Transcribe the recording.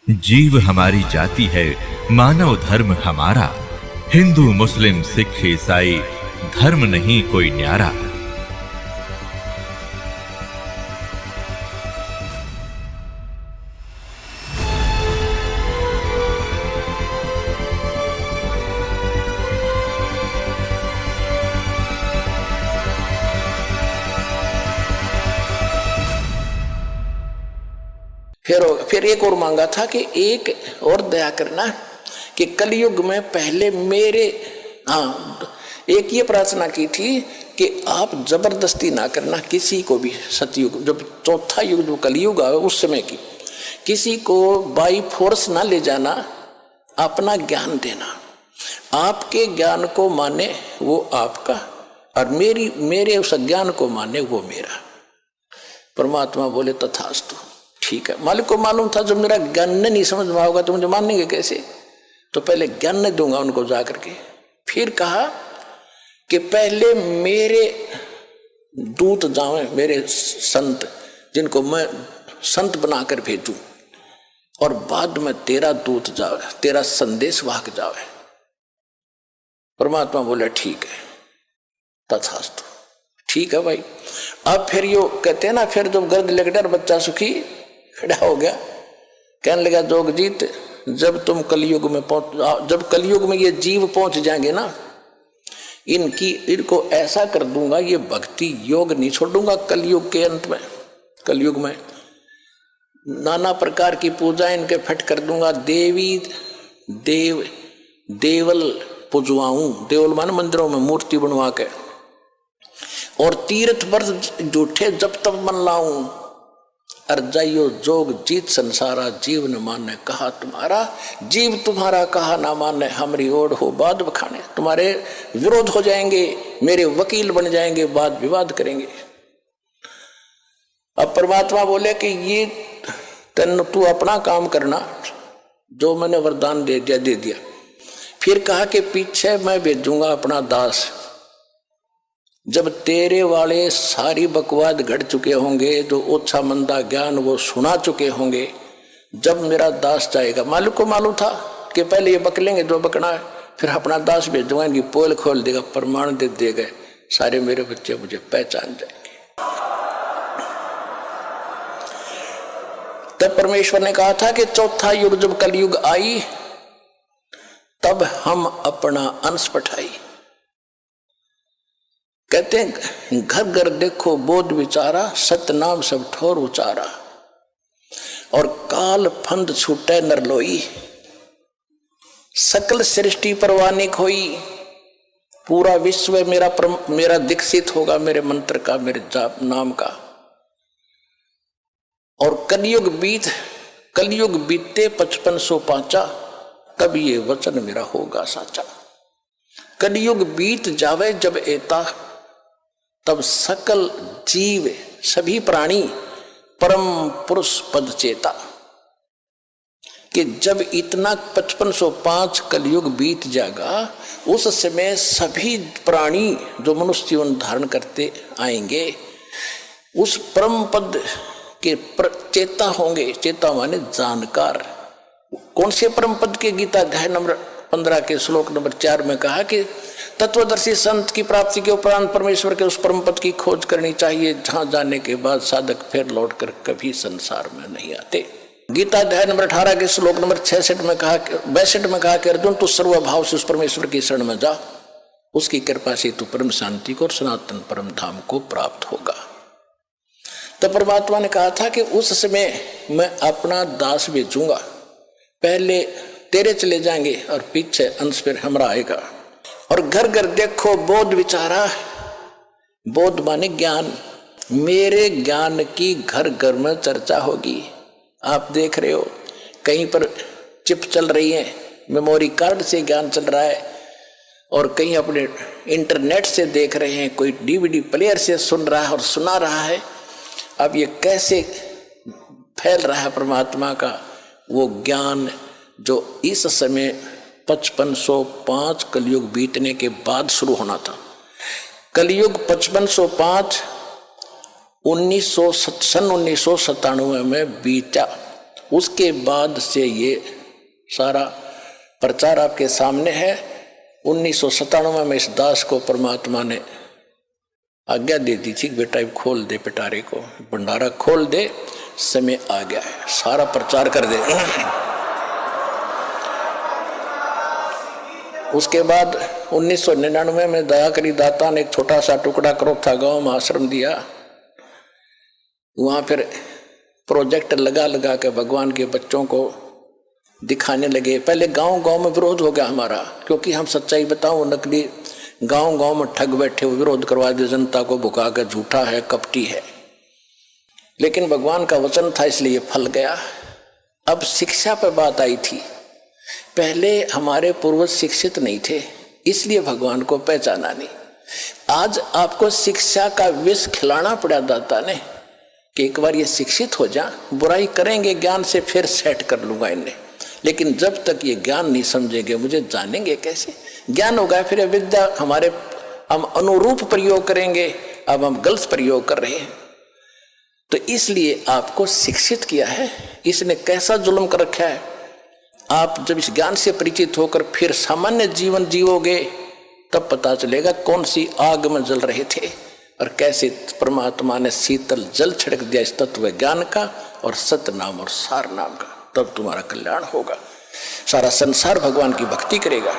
जीव हमारी जाति है, मानव धर्म हमारा। हिंदू मुस्लिम सिख ईसाई धर्म नहीं कोई न्यारा। फिर एक और मांगा था कि एक और दया करना कि कलयुग में पहले मेरे एक ये प्रार्थना की थी कि आप जबरदस्ती ना करना किसी को भी। सतयुग जब चौथा युग जो कलयुग आए उस समय की किसी को बाई फोर्स ना ले जाना, अपना ज्ञान देना। आपके ज्ञान को माने वो आपका और मेरे उस ज्ञान को माने वो मेरा। परमात्मा बोले तथास्तु, ठीक है। मालिक को मालूम था जब मेरा ज्ञान नहीं समझ में आओगा तो मुझे मानेंगे कैसे, तो पहले ज्ञान दूंगा उनको जाकर के। फिर कहा कि पहले मेरे दूत जावे, मेरे संत जिनको मैं संत बनाकर भेजूं, और बाद में तेरा दूत जावे, तेरा संदेश वाहक जावे। परमात्मा बोले ठीक है तथास्तु, ठीक है भाई। अब फिर यो कहते हैं ना, फिर जब गर्द लगकर बच्चा सुखी खड़ा हो गया, कहने लगा जोगजीत जब तुम कलयुग में जब कलयुग में ये जीव पहुंच जाएंगे ना, इनको ऐसा कर दूंगा, ये भक्ति योग नहीं छोड़ूंगा। कलयुग के अंत में, कलयुग में नाना प्रकार की पूजा इनके फट कर दूंगा। देवी देवल पूजवाऊं, देवल मान मंदिरों में मूर्ति बनवा के, और तीर्थ व्रत झूठे जब तब मन लाऊं। अर जाइयो जोग जीत संसारा, जीव न माने कहा तुम्हारा, जीव तुम्हारा कहा ना माने, हमारी ओर हो बाद बखाने। तुम्हारे विरोध हो जाएंगे, मेरे वकील बन जाएंगे, वाद विवाद करेंगे। अब परमात्मा बोले कि ये तू अपना काम करना, जो मैंने वरदान दे दिया। फिर कहा कि पीछे मैं भेजूंगा अपना दास। जब तेरे वाले सारी बकवाद घट चुके होंगे, जो ओछा मंदा ज्ञान वो सुना चुके होंगे, जब मेरा दास जाएगा, मालिक को मालूम था कि पहले ये बक लेंगे जो बकना है, फिर अपना दास भेजूंगा, इनकी पोल खोल देगा, प्रमाण दे देगा, सारे मेरे बच्चे मुझे पहचान जाएंगे। तब परमेश्वर ने कहा था कि चौथा युग जब कलयुग आई, तब हम अपना अंश पठाई। कहते हैं घर घर देखो बोध विचारा, सतनाम सब ठोर उचारा, और काल फंद छूटे नरलोई, सकल सृष्टि परवानी खोई। पूरा विश्व मेरा दीक्षित होगा, मेरे मंत्र का, मेरे जाप नाम का। और कलयुग बीते 5505, तब ये वचन मेरा होगा साचा। कलयुग बीत जावे जब एता, तब सकल जीव सभी प्राणी परम पुरुष पद चेता। कि जब इतना 5505 कलयुग बीत जाएगा, उस समय सभी प्राणी जो मनुष्य जीवन धारण करते आएंगे, उस परम पद के चेता होंगे। चेता माने जानकार। कौन से परम पद के? गीता अध्याय नंबर 15 के श्लोक नंबर 4 में कहा कि तत्वदर्शी संत की प्राप्ति के उपरांत परमेश्वर के उस परम पद की खोज करनी चाहिए, जहां जाने के बाद साधक फिर लौटकर कभी संसार में नहीं आते। गीता अध्याय नंबर 18 के श्लोक नंबर 62 में कहा कि अर्जुन तू सर्वभाव से उस परमेश्वर की शरण में जा, उसकी कृपा से तू परम शांति को और सनातन परम धाम को प्राप्त होगा। तो परमात्मा ने कहा था कि उस समय मैं अपना दास भेजूंगा, पहले तेरे चले जाएंगे और पीछे अंश फिर हमारा आएगा। और घर घर देखो बोध विचारा, बोध माने ज्ञान, मेरे ज्ञान की घर घर में चर्चा होगी। आप देख रहे हो कहीं पर चिप चल रही है, मेमोरी कार्ड से ज्ञान चल रहा है, और कहीं अपने इंटरनेट से देख रहे हैं, कोई डीवीडी प्लेयर से सुन रहा है और सुना रहा है। अब ये कैसे फैल रहा है परमात्मा का वो ज्ञान, जो इस समय 5505 कलयुग बीतने के बाद शुरू होना था। कलयुग 5505 सन 1997 में बीता, उसके बाद से ये सारा प्रचार आपके सामने है। 1997 में इस दास को परमात्मा ने आज्ञा दे दी थी, बेटा खोल दे पिटारे को, भंडारा खोल दे, समय आ गया है, सारा प्रचार कर दे। उसके बाद 1999 में दयाकरी दाता ने एक छोटा सा टुकड़ा करोथा गांव में आश्रम दिया। वहां फिर प्रोजेक्ट लगा लगा के भगवान के बच्चों को दिखाने लगे। पहले गांव गांव में विरोध हो गया हमारा, क्योंकि हम सच्चाई बताऊं, नकली गांव गांव में ठग बैठे विरोध करवा दे, जनता को भुका कर, झूठा है, कपटी है। लेकिन भगवान का वचन था, इसलिए फल गया। अब शिक्षा पर बात आई थी। पहले हमारे पूर्वज शिक्षित नहीं थे, इसलिए भगवान को पहचाना नहीं। आज आपको शिक्षा का विष खिलाना पड़ा दाता ने कि एक बार ये शिक्षित हो जा, बुराई करेंगे ज्ञान से, फिर सेट कर लूंगा इन्हें। लेकिन जब तक ये ज्ञान नहीं समझेंगे, मुझे जानेंगे कैसे? ज्ञान होगा फिर विद्या हमारे, हम अनुरूप प्रयोग करेंगे। अब हम गलत प्रयोग कर रहे हैं। तो इसलिए आपको शिक्षित किया है। इसने कैसा जुल्म कर रखा है। आप जब इस ज्ञान से परिचित होकर फिर सामान्य जीवन जीवोगे, तब पता चलेगा कौन सी आग में जल रहे थे और कैसे परमात्मा ने शीतल जल छिड़क दिया इस तत्व ज्ञान का और सत्य नाम और सार नाम का। तब तुम्हारा कल्याण होगा। सारा संसार भगवान की भक्ति करेगा।